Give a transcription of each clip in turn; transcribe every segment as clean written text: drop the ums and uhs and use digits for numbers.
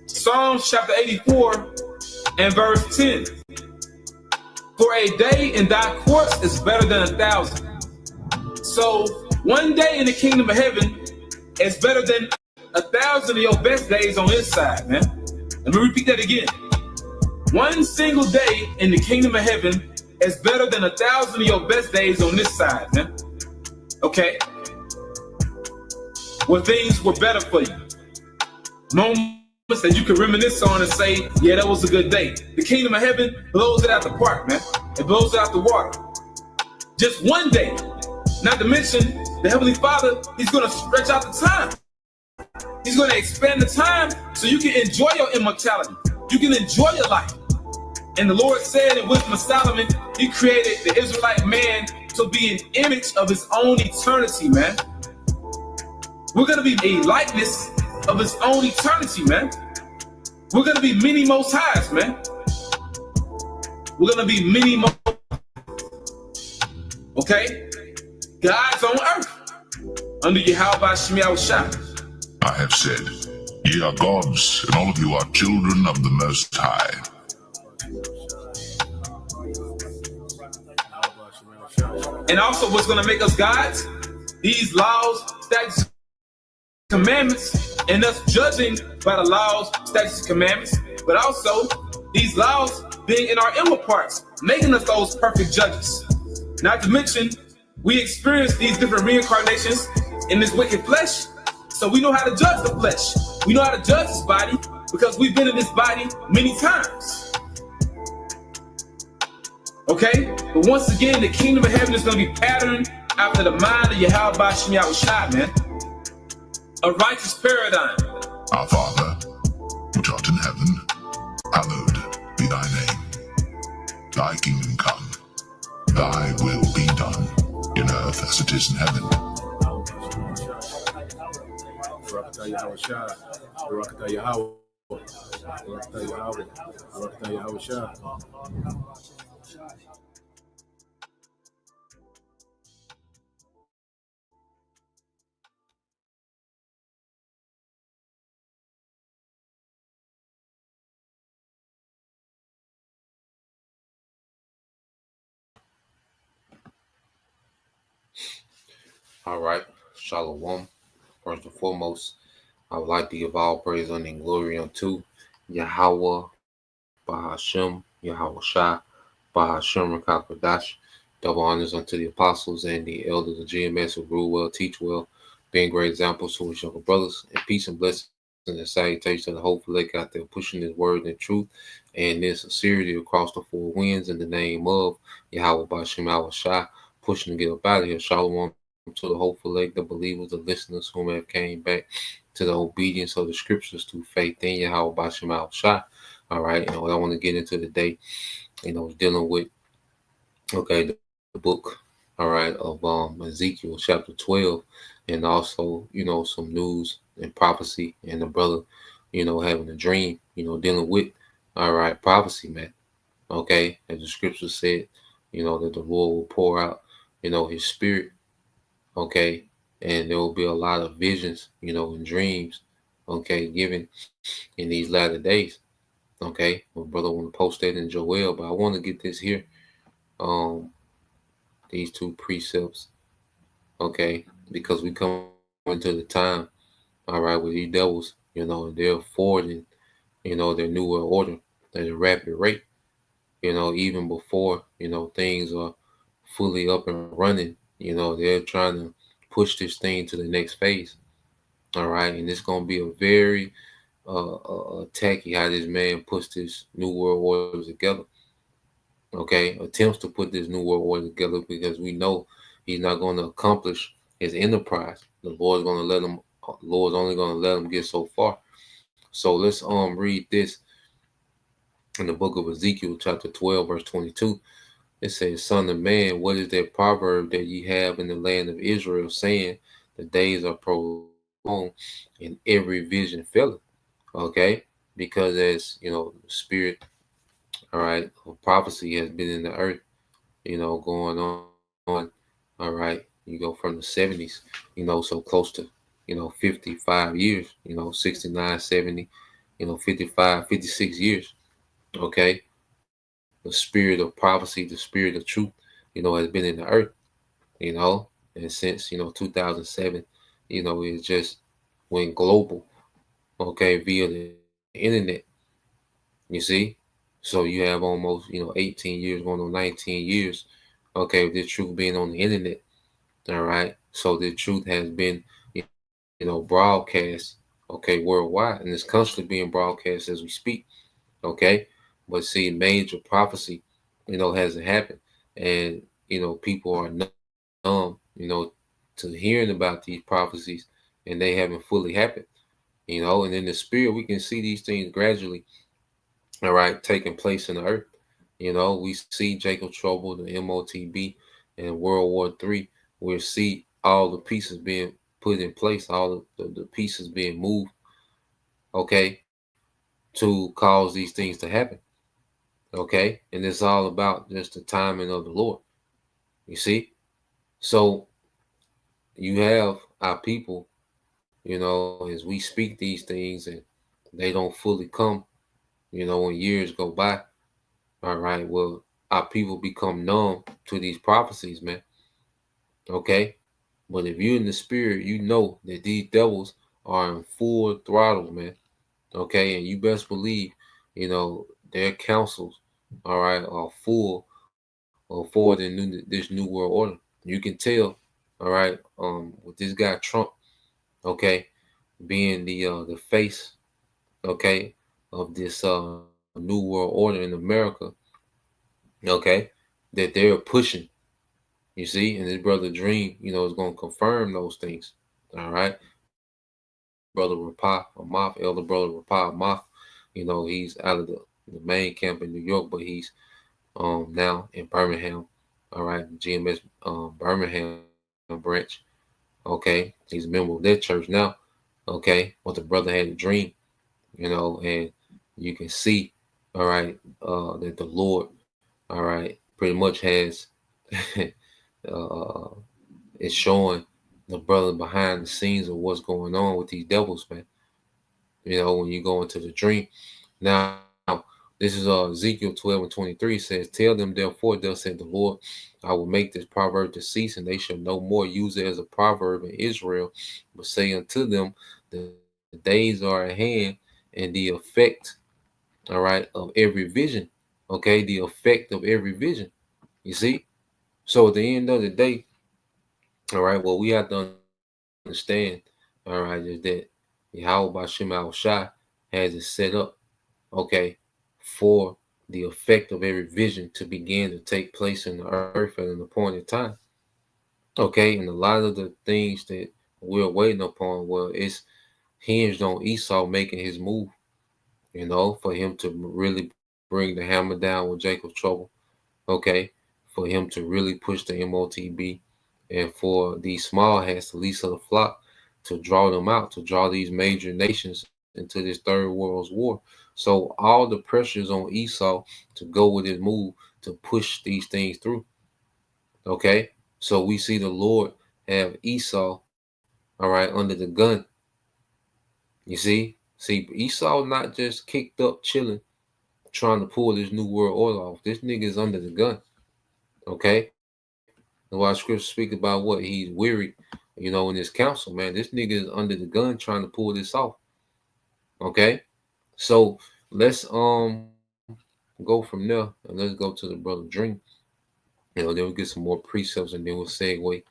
Psalms chapter 84 and verse 10. For a day in thy courts is better than 1,000. So one day in the kingdom of heaven is better than 1,000 of your best days on this side, man. Let me repeat that again. One single day in the kingdom of heaven is better than 1,000 of your best days on this side, man. Okay? Where things were better for you. Moments that you can reminisce on and say, yeah, that was a good day. The kingdom of heaven blows it out the park, man. It blows it out the water. Just one day. Not to mention, the Heavenly Father, He's going to stretch out the time. He's going to expand the time so you can enjoy your immortality. You can enjoy your life. And the Lord said in Wisdom of Solomon, He created the Israelite man to be an image of His own eternity, man. We're going to be a likeness of His own eternity, man. We're going to be many most highs, man. We're going to be many most. Okay? God's on earth under Yahweh Shemiah Shah. I have said, ye are gods, and all of you are children of the Most High. And also what's going to make us gods? These laws, statutes, commandments, and us judging by the laws, statutes, commandments, but also these laws being in our inward parts, making us those perfect judges. Not to mention, we experience these different reincarnations in this wicked flesh, so we know how to judge the flesh. We know how to judge this body because we've been in this body many times. Okay? But once again, the kingdom of heaven is going to be patterned after the mind of Yahweh Shemiah Shai, man. A righteous paradigm. Our Father, which art in heaven, hallowed be thy name. Thy kingdom come, thy will be done, in earth as it is in heaven. All right, Shalom. First and foremost, I would like to give all praise and glory unto Yahweh, Bahashem, Yahweh Shai, Bahashem Rakakadash. Double honors unto the apostles and the elders of GMS who rule well, teach well, being great examples to his younger brothers, and peace and blessings and salutation to the hopeful lake out there pushing his word and truth and this sincerity across the four winds in the name of Yahweh Bahashem, Yahweh Shai, pushing to get up out of here. Shalom to the hopeful lake, the believers, the listeners whom have came back to the obedience of the scriptures through faith in Yahweh Bashem Al Shah. All right, what I want to get into today, dealing with, the book, all right, of Ezekiel chapter 12, and also, some news and prophecy, and the brother, having a dream, dealing with, all right, prophecy, man. Okay, as the scripture said, that the Lord will pour out, his spirit. Okay, and there will be a lot of visions, and dreams, given in these latter days. Okay, my brother want to post that in Joel, but I want to get this here, these two precepts, because we come into the time, all right, with these devils, and they're forwarding, their new world order at a rapid rate, even before, things are fully up and running. They're trying to push this thing to the next phase. All right. And it's going to be a very tacky how this man puts this new world order together. Okay. Attempts to put this new world order together because we know he's not going to accomplish his enterprise. The Lord's only going to let him get so far. So let's read this in the book of Ezekiel, chapter 12, verse 22. It says, Son of man, what is that proverb that ye have in the land of Israel, saying, the days are prolonged and every vision faileth? Okay, because as the spirit, all right, of prophecy has been in the earth, going on, all right. You go from the 70s, so close to 55 years, 69, 70, 55, 56 years. Okay, the spirit of prophecy, the spirit of truth, has been in the earth, you know, and since 2007, it just went global. Okay, via the internet. You see, so you have almost 18 years, going on 19 years. Okay, the truth being on the internet. All right, so the truth has been broadcast. Okay, worldwide, and it's constantly being broadcast as we speak. Okay, but see, major prophecy, hasn't happened, and people are numb, to hearing about these prophecies, and they haven't fully happened. And in the spirit, we can see these things gradually, all right, taking place in the earth. We see Jacob Trouble, the MOTB, and World War III. We see all the pieces being put in place, all the pieces being moved, okay, to cause these things to happen, okay? And it's all about just the timing of the Lord, you see? So you have our people, as we speak these things and they don't fully come, when years go by, all right, well, our people become numb to these prophecies, man. Okay. But if you're in the spirit, you know that these devils are in full throttle, man. Okay. And you best believe, their counsels, all right, are full for this new world order. You can tell, all right, with this guy Trump, okay, being the face, okay, of this new world order in America, okay, that they're pushing. You see, and his brother Dream, is going to confirm those things. All right. Brother Rapah Amath, elder brother Rapah Amath, he's out of the main camp in New York, but he's now in Birmingham. All right, GMS Birmingham branch. Okay. He's a member of that church now. Okay. But the brother had a dream, and you can see, all right, that the Lord, all right, pretty much has uh, it's showing the brother behind the scenes of what's going on with these devils, man. When you go into the dream. Now, this is Ezekiel 12:23 says, "Tell them therefore, thus said the Lord, I will make this proverb to cease, and they shall no more use it as a proverb in Israel, but say unto them, the days are at hand, and the effect, all right, of every vision. Okay, the effect of every vision. You see? So at the end of the day, all right, what we have to understand, all right, is that Yahweh Bashim Al Shai has it set up, okay, for the effect of every vision to begin to take place in the earth at an appointed time. Okay, and a lot of the things that we're waiting upon, well, it's hinged on Esau making his move, for him to really bring the hammer down with Jacob's trouble, okay, for him to really push the MOTB, and for these small hats, the least of the flock, to draw them out, to draw these major nations into this third world's war. So all the pressures on Esau to go with his move to push these things through. Okay, so we see the Lord have Esau, all right, under the gun. You see, Esau not just kicked up, chilling, trying to pull this new world order off. This nigga is under the gun. Okay, and while scripture speak about what he's weary, in his counsel, man, this nigga is under the gun trying to pull this off. Okay, so let's go from there and let's go to the brother Dream. Then we'll get some more precepts and then we'll segue,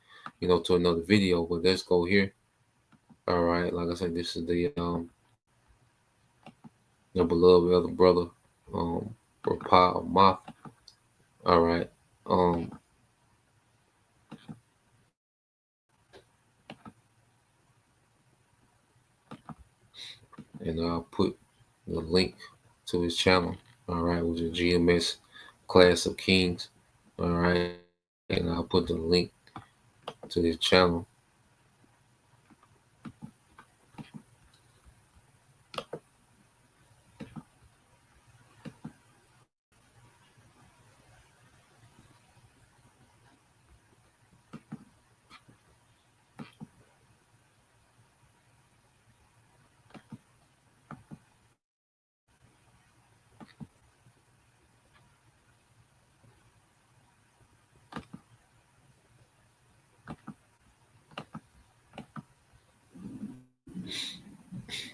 to another video. But let's go here. All right, like I said, this is the beloved other brother, Rapah Amath. All right. And I'll put the link to his channel. All right, which is GMS Class of Kings. All right, and I'll put the link to his channel.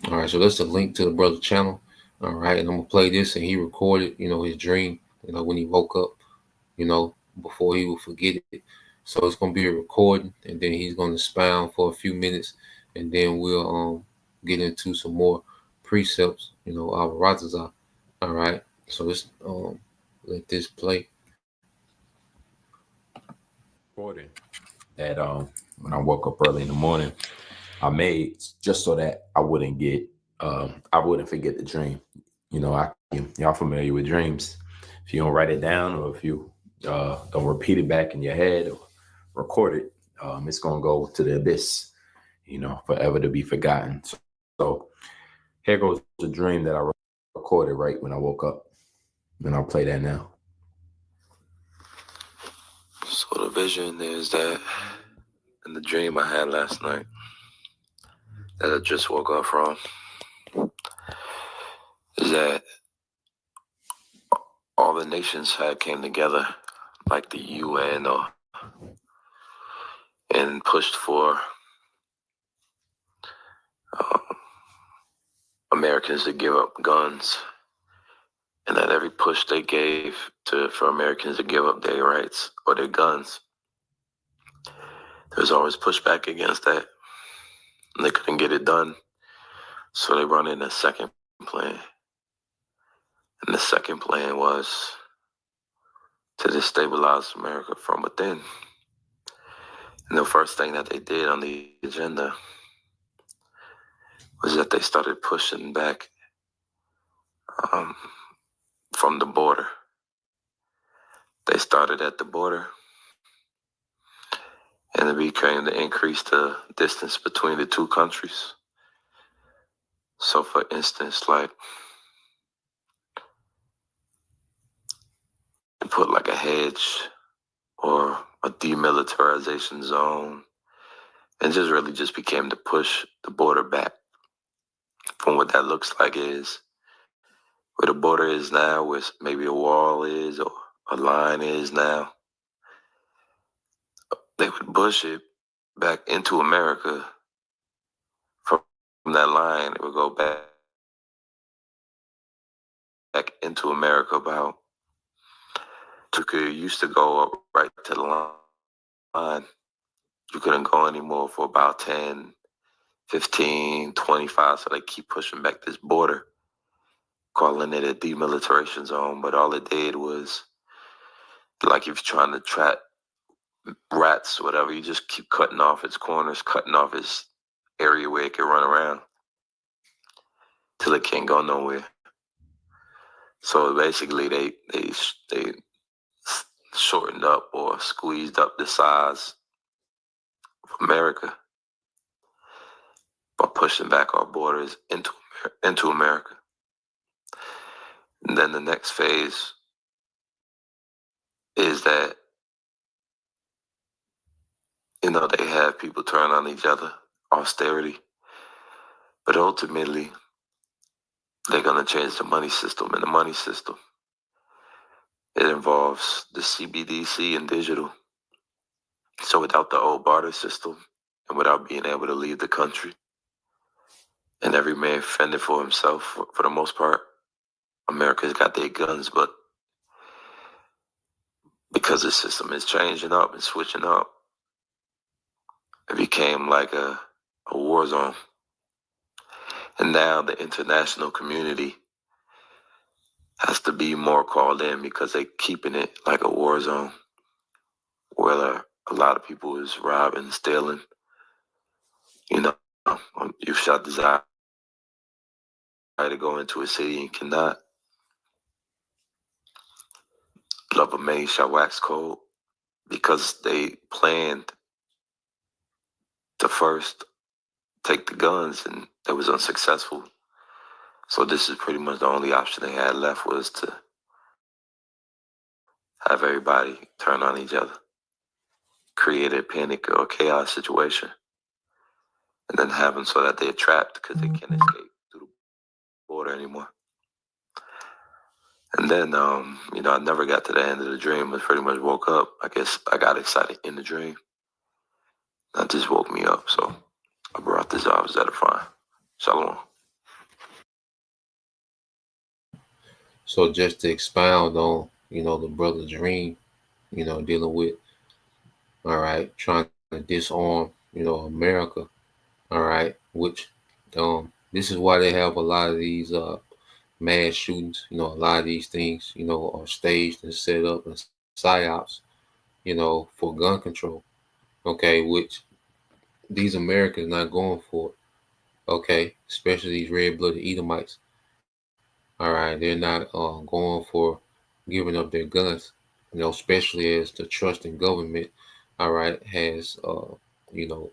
All right, so that's the link to the brother channel. All right, and I'm gonna play this, and he recorded, his dream, when he woke up, before he would forget it. So it's gonna be a recording, and then he's gonna expound for a few minutes, and then we'll get into some more precepts, our Ratazah. All right, so let's let this play. Recording that when I woke up early in the morning, I made just so that I wouldn't forget the dream. Y'all familiar with dreams. If you don't write it down, or if you don't repeat it back in your head or record it, it's gonna go to the abyss, forever to be forgotten. So here goes the dream that I recorded right when I woke up. And I'll play that now. So the vision is that in the dream I had last night that I just woke up from is that all the nations had came together, like the UN, and pushed for Americans to give up guns, and that every push they gave for Americans to give up their rights or their guns, there's always pushback against that, and they couldn't get it done, so they brought in a second plan. And the second plan was to destabilize America from within. And the first thing that they did on the agenda was that they started pushing back from the border. They started at the border, and it became to increase the distance between the two countries. So, for instance, like, put like a hedge or a demilitarization zone, and just really just became to push the border back from what that looks like is where the border is now, where maybe a wall is or a line is now. They would push it back into America. From that line, it would go back into America about, you used to go up right to the line. You couldn't go anymore for about 10, 15, 25, so they keep pushing back this border, calling it a demilitarization zone, but all it did was, like if you're trying to trap rats, whatever, you just keep cutting off its corners, cutting off its area where it can run around till it can't go nowhere. So basically they shortened up or squeezed up the size of America by pushing back our borders into America. And then the next phase is that, they have people turn on each other, austerity, but ultimately they're going to change the money system. And the money system, it involves the CBDC and digital. So without the old barter system and without being able to leave the country, and every man fending for himself for the most part, America's got their guns, but because the system is changing up and switching up, it became like a war zone. And now the international community has to be more called in because they're keeping it like a war zone where a lot of people is robbing, stealing. You shot desire to go into a city and cannot. Love of many shall wax cold, because they planned to first take the guns and it was unsuccessful. So this is pretty much the only option they had left, was to have everybody turn on each other, create a panic or chaos situation, and then have them so that they're trapped because they can't escape through the border anymore. And then, I never got to the end of the dream. I pretty much woke up. I guess I got excited in the dream. That just woke me up. So I brought this out. Is that fine? Shalom. So just to expound on, the brother Dream, dealing with, all right, trying to disarm, America, all right, which this is why they have a lot of these mass shootings, a lot of these things, are staged and set up and psyops, for gun control. Okay, which these Americans not going for it. Okay, especially these red-blooded Edomites. All right, they're not going for giving up their guns. Especially as the trust in government, all right, you know,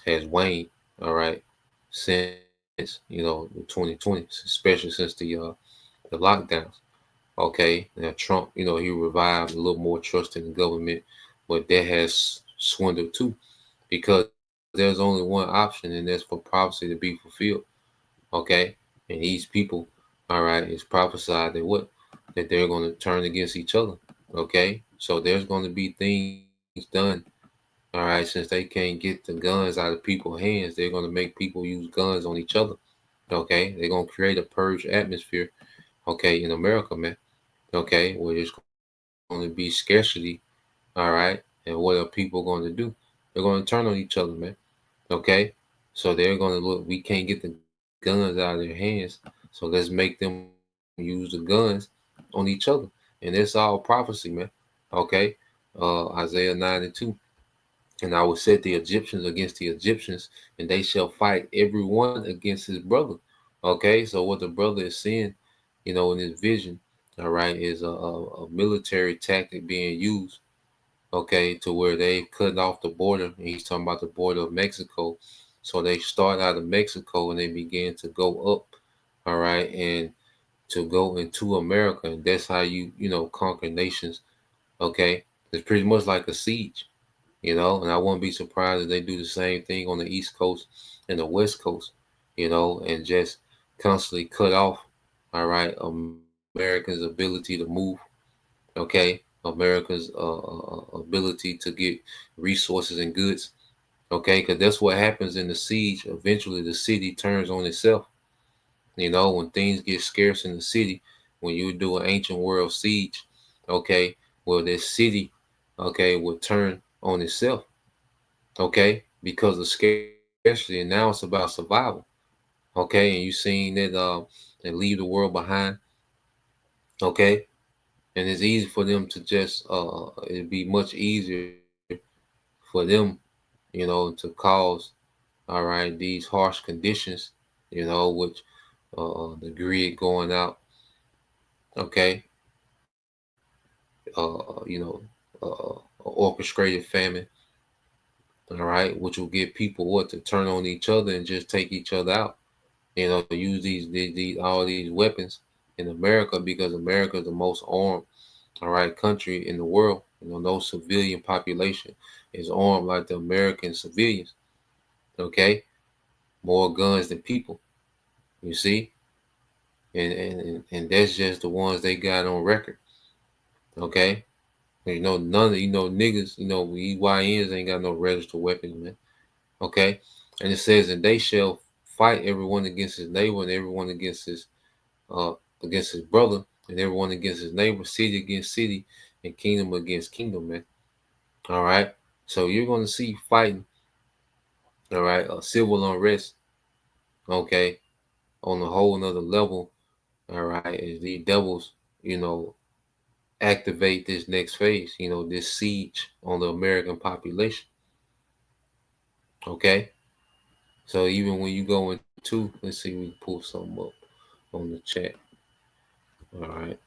has waned. All right, since the 2020, especially since the lockdowns. Okay, now Trump, he revived a little more trust in the government, but that has swindled too, because there's only one option, and that's for prophecy to be fulfilled. Okay, and these people, all right, is prophesied that what, that they're going to turn against each other. Okay, so there's going to be things done. All right, since they can't get the guns out of people's hands, they're going to make people use guns on each other. Okay, they're going to create a purge atmosphere. Okay, in America, man. Okay, where there's going to be scarcity. All right, and what are people going to do? They're going to turn on each other, man. Okay, so they're going to look. We can't get the guns out of their hands, so let's make them use the guns on each other, and it's all prophecy, man. Okay, Isaiah 9:2. And I will set the Egyptians against the Egyptians, and they shall fight every one against his brother. Okay, so what the brother is seeing, in his vision, all right, is a military tactic being used, okay, to where they cut off the border. And he's talking about the border of Mexico. So they start out of Mexico and they begin to go up, all right, and to go into America. And that's how you conquer nations, okay? It's pretty much like a siege, and I wouldn't be surprised if they do the same thing on the East Coast and the West Coast, and just constantly cut off, all right, Americans' ability to move, okay, America's ability to get resources and goods, okay, because that's what happens in the siege. Eventually, the city turns on itself. When things get scarce in the city, when you do an ancient world siege, okay, well, this city, okay, will turn on itself, okay, because of scarcity, and now it's about survival, okay, and you seen that and leave the world behind, okay, and it's easy for them to just it'd be much easier for them, to cause, all right, these harsh conditions, which the grid going out, okay, orchestrated famine, all right, which will get people what to turn on each other and just take each other out. Use these all these weapons in America, because America is the most armed, all right, country in the world. No civilian population is armed like the American civilians. Okay, more guns than people. You see, and that's just the ones they got on record. Okay, none of niggas. We YNs ain't got no registered weapons, man. Okay, and it says, and they shall fight everyone against his neighbor, and everyone uh against his brother, and everyone against his neighbor, city against city, and kingdom against kingdom, man. All right. So you're going to see fighting, all right, civil unrest, okay, on a whole another level, all right, as these devils, you know, activate this next phase, this siege on the American population, okay? So even when you go into, let's see, we can pull something up on the chat, all right.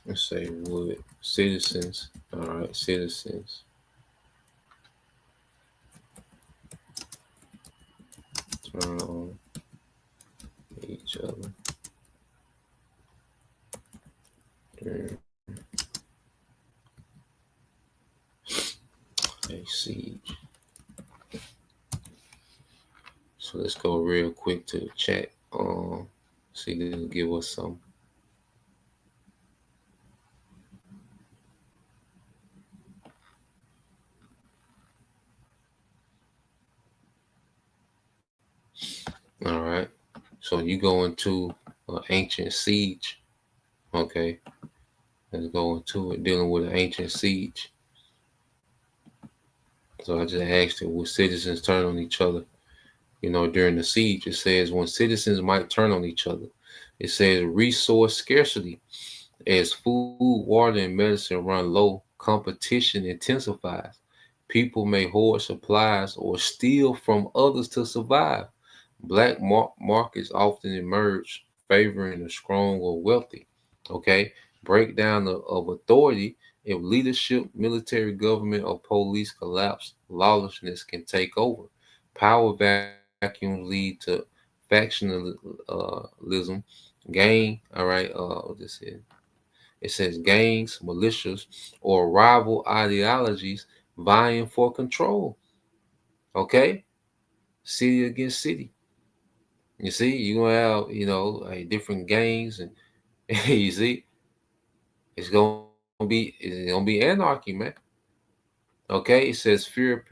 Let's say would citizens, all right, citizens turn on each other during a siege. So let's go real quick to the chat. See, they'll give us some. So you go into an ancient siege. Okay, let's go into it, dealing with an ancient siege. So I just asked it, will citizens turn on each other? During the siege, it says when citizens might turn on each other. It says resource scarcity. As food, water, and medicine run low, competition intensifies. People may hoard supplies or steal from others to survive. Black markets often emerge, favoring the strong or wealthy. Okay, breakdown of authority. If leadership, military, government, or police collapse, lawlessness can take over. Power vacuums lead to factionalism, gang. All right, what this is. It says gangs, militias, or rival ideologies vying for control. Okay, city against city. You see, you're gonna have different gangs, and you see, it's gonna be anarchy, man. Okay, it says fear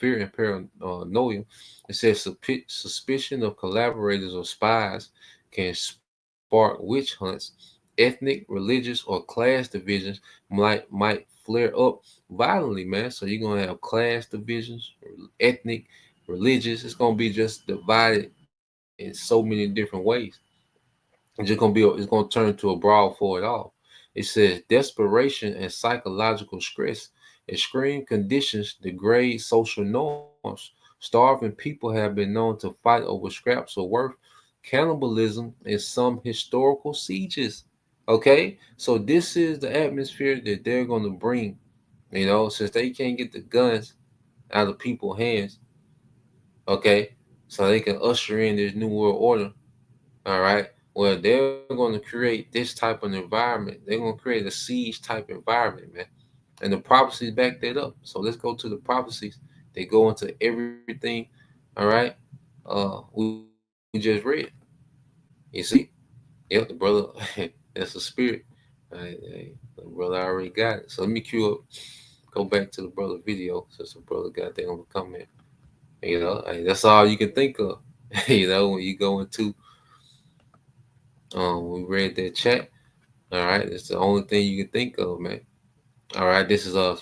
and paranoia. It says suspicion of collaborators or spies can spark witch hunts. Ethnic, religious, or class divisions might flare up violently, man. So you're gonna have class divisions, ethnic, religious. It's gonna be just divided in so many different ways. It's gonna turn into a brawl for it all. It says desperation and psychological stress. Extreme conditions degrade social norms. Starving people have been known to fight over scraps of worth. Cannibalism in some historical sieges. Okay, so this is the atmosphere that they're gonna bring. Since they can't get the guns out of people's hands. Okay, so they can usher in this new world order. All right. Well, they're going to create this type of environment. They're going to create a siege type environment, man. And the prophecies back that up. So let's go to the prophecies. They go into everything. All right. We just read. You see? Yep, the brother. That's a spirit. Hey, the brother already got it. So let me cue up. Go back to the brother video since the brother got there on the comment. Hey, that's all you can think of. When you go into we read that chat. All right, it's the only thing you can think of, man. All right, this is the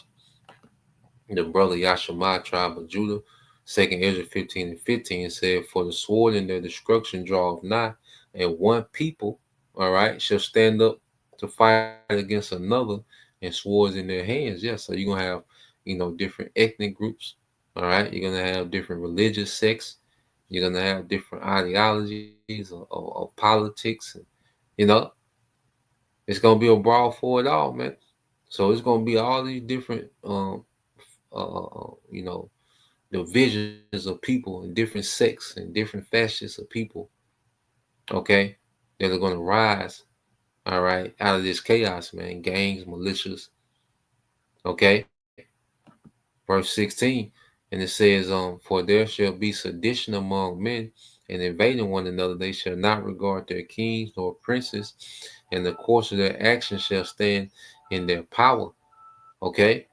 brother Yashima, tribe of Judah. Second Ezra 15:15 said, "For the sword and their destruction draweth nigh, and one people, all right, shall stand up to fight against another, and swords in their hands." Yeah, so you're gonna have, different ethnic groups. All right, you're gonna have different religious sects. You're gonna have different ideologies of politics, and you know, it's gonna be a brawl for it all, man. So it's gonna be all these different divisions of people and different sects and different fascists of people, okay, that are gonna rise, all right, out of this chaos, man. Gangs, militias, okay. Verse 16, and it says, for there shall be sedition among men, and invading one another, they shall not regard their kings nor princes, and the course of their actions shall stand in their power. Okay,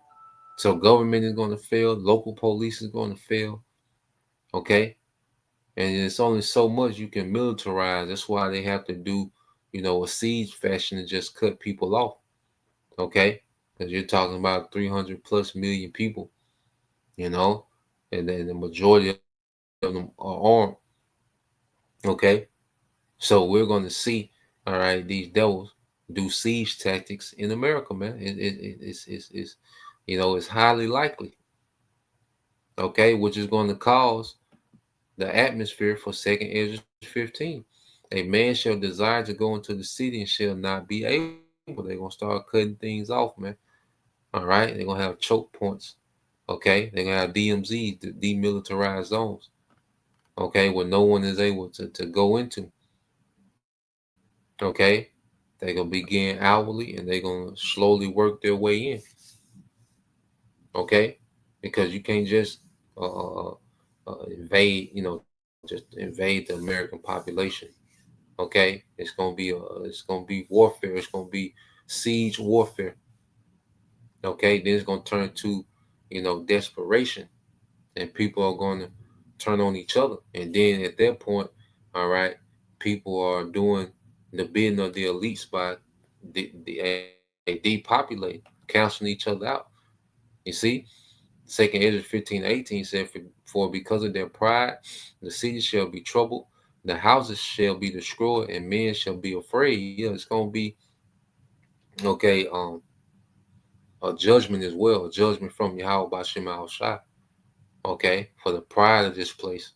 so government is going to fail, local police is going to fail. Okay, and it's only so much you can militarize. That's why they have to do, a siege fashion and just cut people off. Okay, because you're talking about 300 plus million people, you know, and then the majority of them are armed. Okay, so we're going to see, all right, these devils do siege tactics in America, man. It's highly likely. Okay, which is going to cause the atmosphere for Second Ezra 15. A man shall desire to go into the city and shall not be able. They're gonna start cutting things off, man. All right, they're gonna have choke points. Okay, they're gonna have DMZs, the demilitarized zones. Okay, where no one is able to go into. Okay, they're gonna begin hourly and they're gonna slowly work their way in. Okay, because you can't just invade, just invade the American population. Okay, it's gonna be warfare. It's gonna be siege warfare. Okay, then it's gonna turn to desperation, and people are gonna turn on each other. And then at that point, All right, people are doing the bidding of the elites by depopulating, canceling each other out. You see, Second Ezra 15:18 said, for because of their pride, the city shall be troubled, the houses shall be destroyed, and men shall be afraid. Yeah, it's gonna be okay. A judgment as well, a judgment from Yahweh by Shema Shai. Okay, for the pride of this place.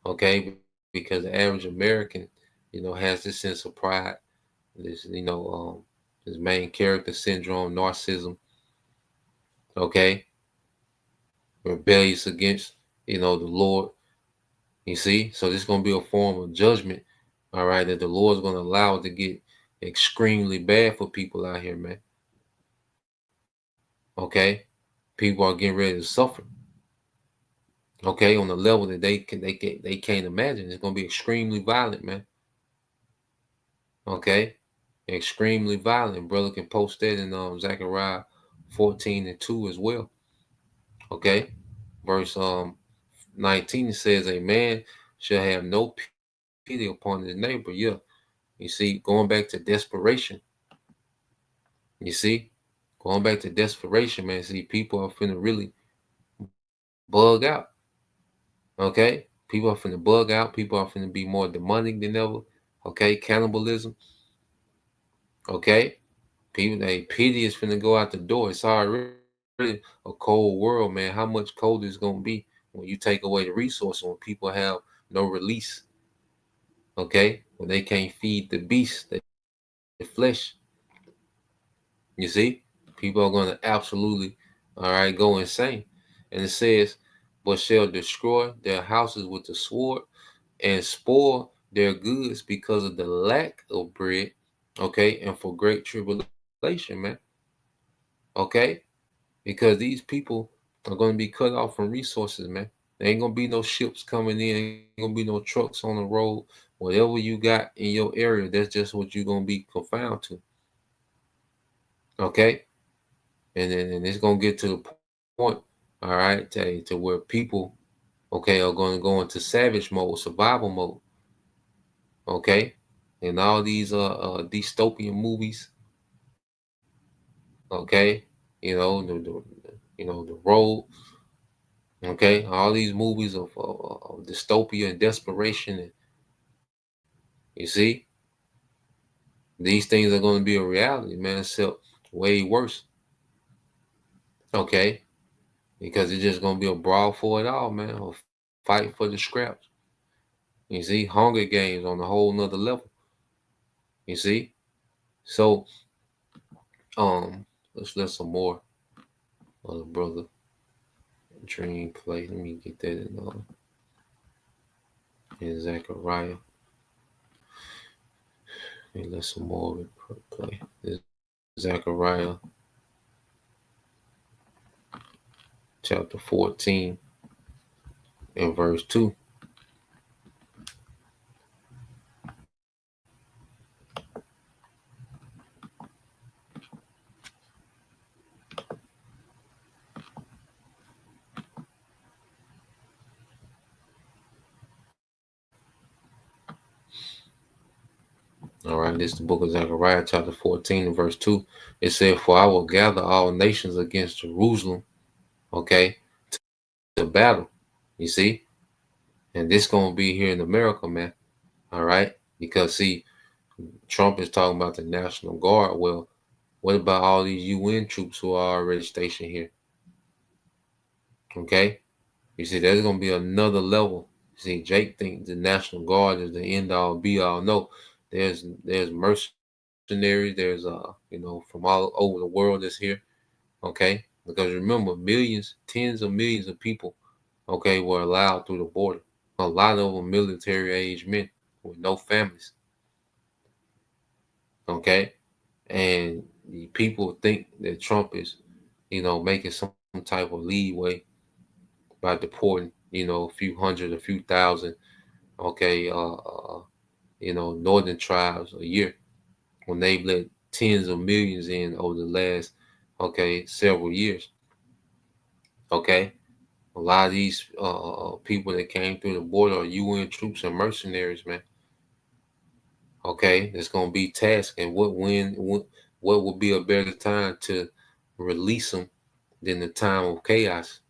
Okay, because the average American, has this sense of pride, this, this main character syndrome, narcissism. Okay, rebellious against, the Lord. You see, so this is gonna be a form of judgment. All right, that the Lord's gonna allow it to get extremely bad for people out here, man. Okay, people are getting ready to suffer. Okay, on a level that they can't imagine. It's gonna be extremely violent, man. Okay, extremely violent. Brother can post that in Zechariah 14:2 as well. Okay, verse 19 says, a man shall have no pity upon his neighbor. Yeah, you see, going back to desperation. You see, going back to desperation, man. See, people are finna really bug out. Okay, people are finna bug out. People are finna be more demonic than ever. Okay, cannibalism. Okay, people, they pity is finna go out the door. It's already a cold world, man. How much colder it's gonna be when you take away the resource, when people have no release? Okay, when they can't feed the beast, the flesh. You see, people are gonna absolutely, all right, go insane. And it says, but shall destroy their houses with the sword and spoil their goods because of the lack of bread. Okay, and for great tribulation, man. Okay, because these people are going to be cut off from resources, man. There ain't going to be no ships coming in, ain't going to be no trucks on the road. Whatever you got in your area, that's just what you're going to be confined to. Okay, and it's going to get to the point, all right, to where people, okay, are going to go into savage mode, survival mode. Okay, and all these dystopian movies. Okay, the road. Okay, all these movies of dystopia and desperation, and you see, these things are going to be a reality, man. Except way worse. Okay, because it's just going to be a brawl for it all, man. A fight for the scraps. You see, Hunger Games on a whole nother level. You see, so let's let some more of the brother Dream play. Let me get that in Zechariah. Let me let some more of it play. This Zechariah chapter 14 and verse 2. All right, this is the book of Zechariah, chapter 14 and verse 2. It said, for I will gather all nations against Jerusalem, okay, to battle. You see? And this going to be here in America, man. All right? Because, see, Trump is talking about the National Guard. Well, what about all these UN troops who are already stationed here? Okay? You see, there's going to be another level. See, Jake thinks the National Guard is the end all be all. No, there's mercenaries. There's from all over the world that's here. Okay, because remember, millions, tens of millions of people, okay, were allowed through the border. A lot of them military age men with no families. Okay, and the people think that Trump is, making some type of leeway by deporting, a few hundred, a few thousand, okay, northern tribes a year when they've let tens of millions in over the last, okay, several years. Okay, A lot of these people that came through the border are UN troops and mercenaries, man. Okay, it's gonna be tasked, and what would be a better time to release them than the time of chaos?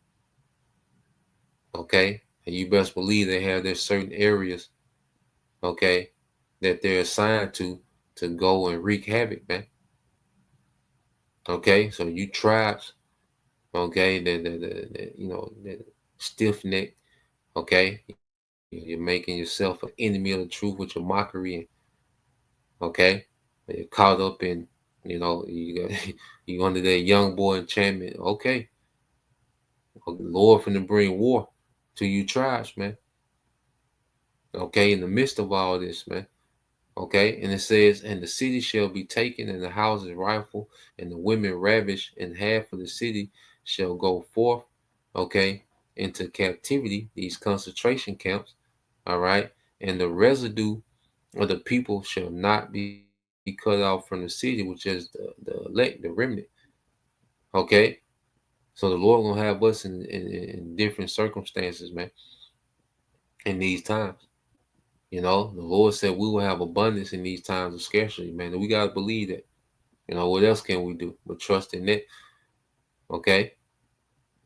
Okay, and you best believe they have their certain areas, okay, that they're assigned to go and wreak havoc, man. Okay, so you tribes, okay, the stiff neck, okay, you're making yourself an enemy of the truth with your mockery, and okay, you're caught up in, you got you under that young boy enchantment. Okay, Lord finna bring war to you tribes, man. Okay, in the midst of all this, man. Okay, and it says, and the city shall be taken, and the houses rifled, and the women ravished, and half of the city shall go forth, okay, into captivity, these concentration camps, all right, and the residue of the people shall not be cut off from the city, which is the elect, the remnant, okay. So the Lord gonna have us in different circumstances, man, in these times. The Lord said we will have abundance in these times of scarcity, man. And we gotta believe that. What else can we do but trust in it? Okay.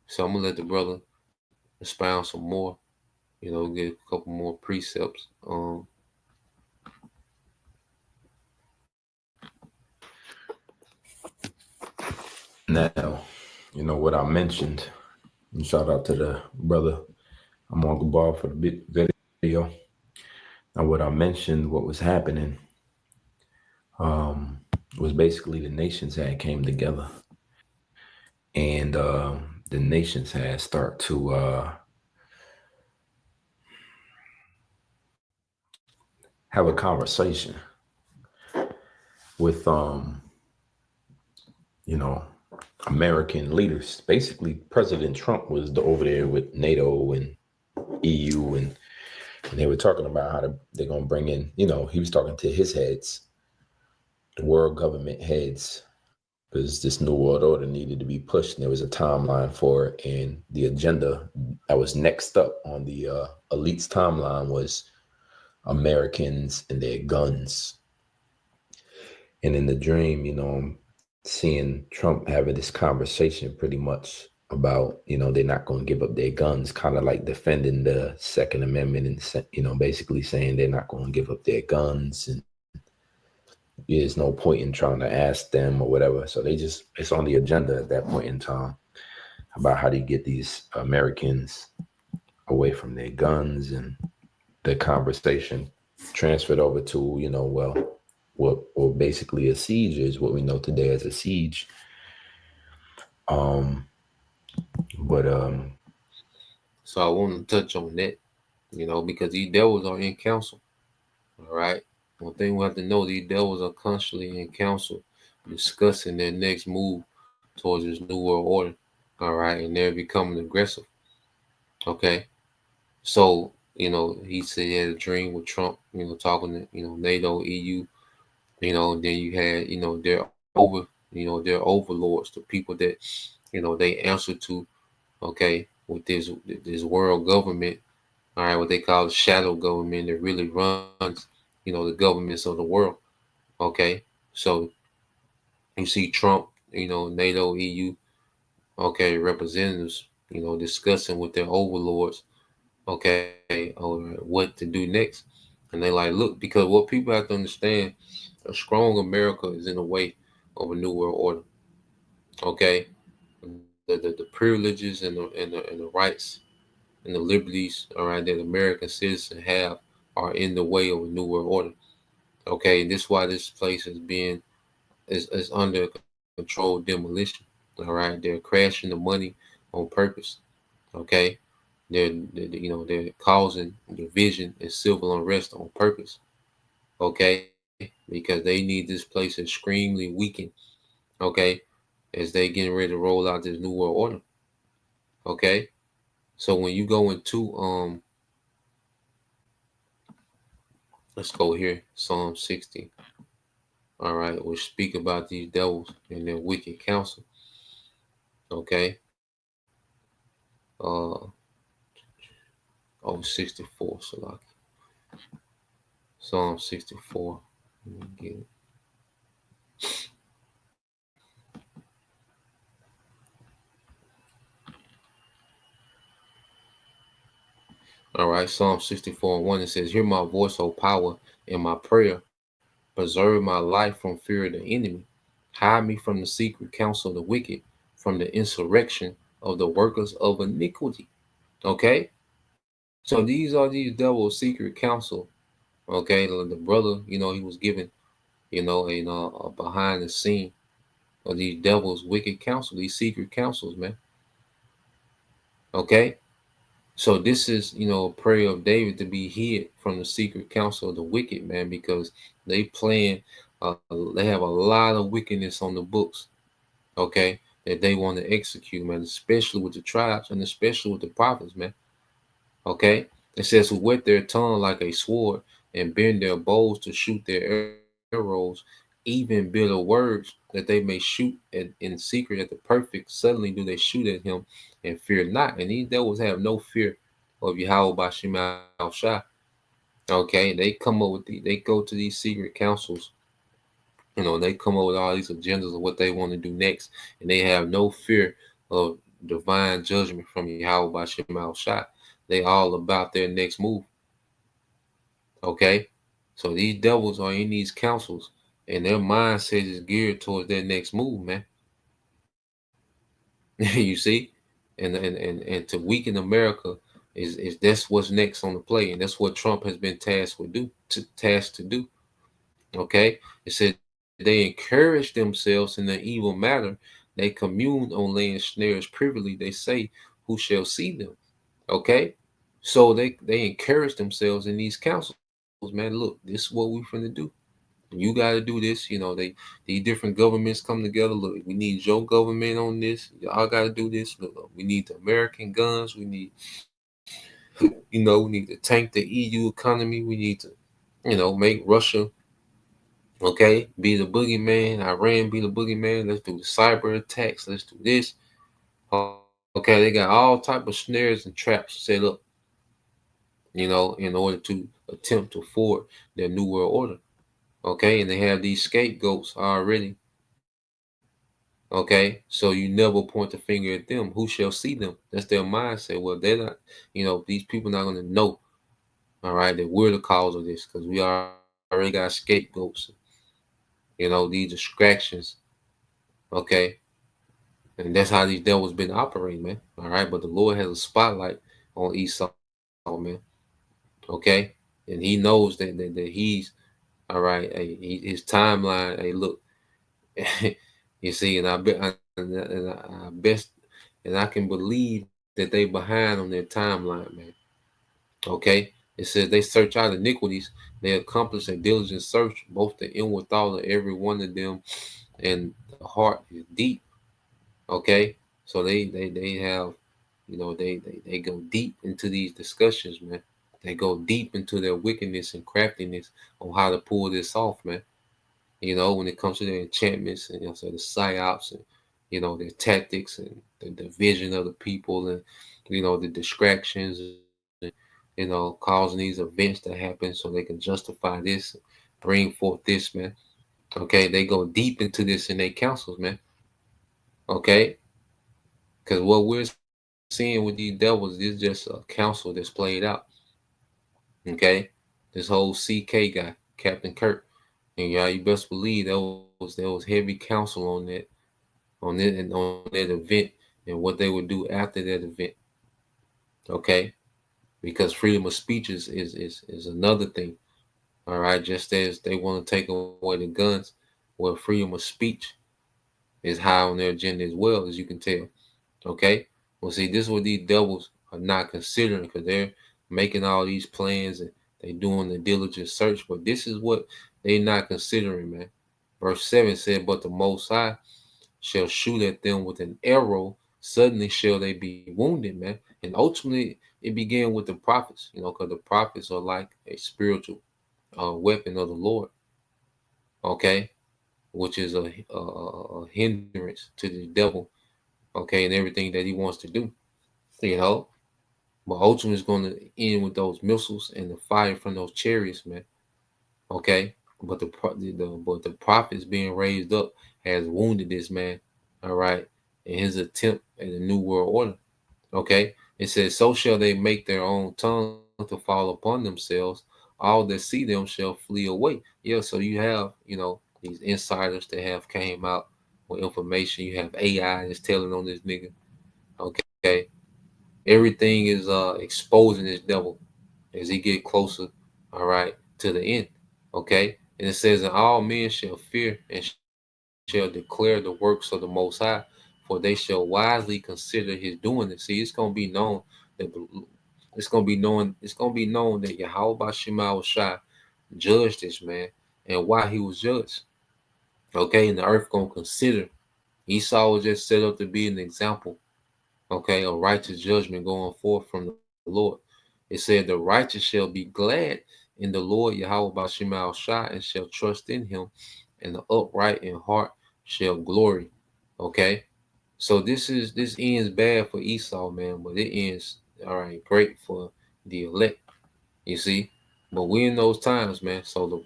So I'm gonna let the brother expound some more, get a couple more precepts. Now, what I mentioned, and shout out to the brother I'm on the ball for the big video. Now, what I mentioned, what was happening, was basically the nations had came together, and the nations had start to have a conversation with American leaders. Basically, President Trump was over there with NATO and EU, and they were talking about how they're going to bring in, he was talking to his heads, the world government heads, because this new world order needed to be pushed, and there was a timeline for it. And the agenda that was next up on the elite's timeline was Americans and their guns. And in the dream, I'm seeing Trump having this conversation pretty much about, they're not going to give up their guns, kind of like defending the Second Amendment and, basically saying they're not going to give up their guns, and there's no point in trying to ask them or whatever. So it's on the agenda at that point in time about how do you get these Americans away from their guns, and the conversation transferred over to, what basically a siege is, what we know today as a siege. So I want to touch on that, because these devils are in council. All right. One thing we have to know, these devils are constantly in council discussing their next move towards this new world order. All right. And they're becoming aggressive. Okay. So, he said he had a dream with Trump, talking to, NATO, EU, and then you had, their overlords, the people that, they answer to, okay, with this world government, all right, what they call the shadow government that really runs, the governments of the world. Okay. So you see Trump, NATO, EU, okay, representatives, discussing with their overlords, okay, what to do next. And they like, look, because what people have to understand, a strong America is in the way of a new world order. Okay. The privileges and the rights and the liberties, all right, that American citizens have are in the way of a new world order. Okay, and this is why this place is under controlled demolition. All right, they're crashing the money on purpose. Okay, they're causing division and civil unrest on purpose. Okay, because they need this place extremely weakened. Okay, as they getting ready to roll out this new world order. Okay, so when you go into let's go here, Psalm 60. All right, we'll speak about these devils and their wicked counsel. Okay. Oh, 64. So like Psalm 64. Let me get it. All right, Psalm 64 and 1, it says, Hear my voice, O power, in my prayer. Preserve my life from fear of the enemy. Hide me from the secret counsel of the wicked, from the insurrection of the workers of iniquity. Okay? So these are these devil's secret counsel. Okay? The brother, he was given, a behind the scene of these devil's wicked counsel, these secret counsels, man. Okay? So this is, a prayer of David to be hid from the secret counsel of the wicked, man, because they have a lot of wickedness on the books, okay, that they want to execute, man, especially with the tribes and especially with the prophets, man. Okay, it says who whet their tongue like a sword and bend their bows to shoot their arrows, even bitter words that they may shoot in secret at the perfect. Suddenly do they shoot at him and fear not. And these devils have no fear of Yahweh by Shemal Shah. Okay, they come up with they go to these secret councils. They come up with all these agendas of what they want to do next, and they have no fear of divine judgment from Yahweh by Shemal Shah. They all about their next move. Okay, so these devils are in these councils, and their mindset is geared towards their next move, man. You see, and to weaken America is that's what's next on the play, and that's what Trump has been tasked to do. Okay, it said they encourage themselves in the evil matter. They commune on laying snares privily. They say, "Who shall see them?" Okay, so they encourage themselves in these councils, man. Look, this is what we finna do. You got to do this. These different governments come together. Look, we need your government on this. Y'all got to do this. Look, we need the American guns. We need to tank the EU economy. We need to, make Russia, okay, be the boogeyman. Iran be the boogeyman. Let's do the cyber attacks. Let's do this. Okay, they got all type of snares and traps set up, in order to attempt to forward their new world order. Okay, and they have these scapegoats already. Okay, so you never point the finger at them. Who shall see them? That's their mindset. Well, they're not, these people not going to know, all right, that we're the cause of this because we already got scapegoats, these distractions. Okay, and that's how these devils been operating, man. All right, but the Lord has a spotlight on Esau, man. Okay, and he knows that he's all right. His timeline. Hey, look, you see, and I bet, and I best, and I can believe that they behind on their timeline, man. Okay, it says they search out iniquities. They accomplish a diligent search, both the inward thought of every one of them, and the heart is deep. Okay, so they have, they go deep into these discussions, man. They go deep into their wickedness and craftiness on how to pull this off, man. When it comes to their enchantments and so the psyops and their tactics and the division of the people and the distractions and causing these events to happen so they can justify this, bring forth this, man. Okay, they go deep into this in their councils, man. Okay, because what we're seeing with these devils is just a council that's played out. Okay, this whole CK guy, Captain Kirk, and yeah, you best believe there was heavy counsel on it and on that event and what they would do after that event. Okay, because freedom of speech is another thing. All right, just as they want to take away the guns, well, freedom of speech is high on their agenda as well, as you can tell. Okay, well, see, this is what these devils are not considering because they're making all these plans and they doing the diligent search, but this is what they not considering, man. Verse 7 said, But the Most High shall shoot at them with an arrow. Suddenly shall they be wounded, man. And ultimately, it began with the prophets, because the prophets are like a spiritual weapon of the Lord, okay, which is a hindrance to the devil, okay, and everything that he wants to do, you know. But ultimately, it's going to end with those missiles and the fire from those chariots, man. Okay, but the prophets being raised up has wounded this man. All right, in his attempt at the new world order. Okay, it says, "So shall they make their own tongue to fall upon themselves. All that see them shall flee away." Yeah, so you have these insiders that have came out with information. You have AI that's telling on this nigga. Okay, everything is exposing this devil as he get closer, all right, to the end. Okay, and it says, "And all men shall fear and shall declare the works of the Most High, for they shall wisely consider his doing it." See, it's gonna be known that it's gonna be known that Yahweh Shema Shai judged this man and why he was judged. Okay, and the earth gonna consider Esau was just set up to be an example, okay, a righteous judgment going forth from the Lord. It said, "The righteous shall be glad in the Lord Yahweh Bashim Shai and shall trust in him, and the upright in heart shall glory." Okay, so this ends bad for Esau, man, but it ends all right, great for the elect. You see, but we in those times, man. So the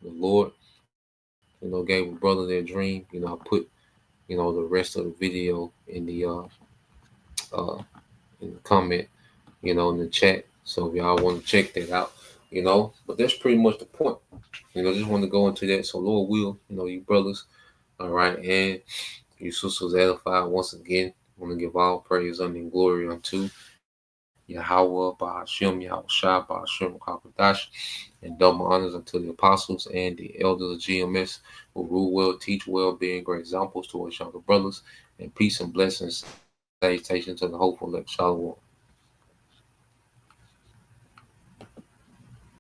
Lord, gave a brother their dream. I put the rest of the video uh in the comment, in the chat. So if y'all want to check that out, but that's pretty much the point. Just want to go into that. So Lord will, you brothers, all right, and you sisters edified once again. Want to give all praise and glory unto Yahweh, Bahashem, Yahushua, Bahashem, Kakadash, and double honors unto the apostles and the elders of GMS who rule well, teach well, being great examples to us younger brothers, and peace and blessings, salutations to the hopeful, like Shalom.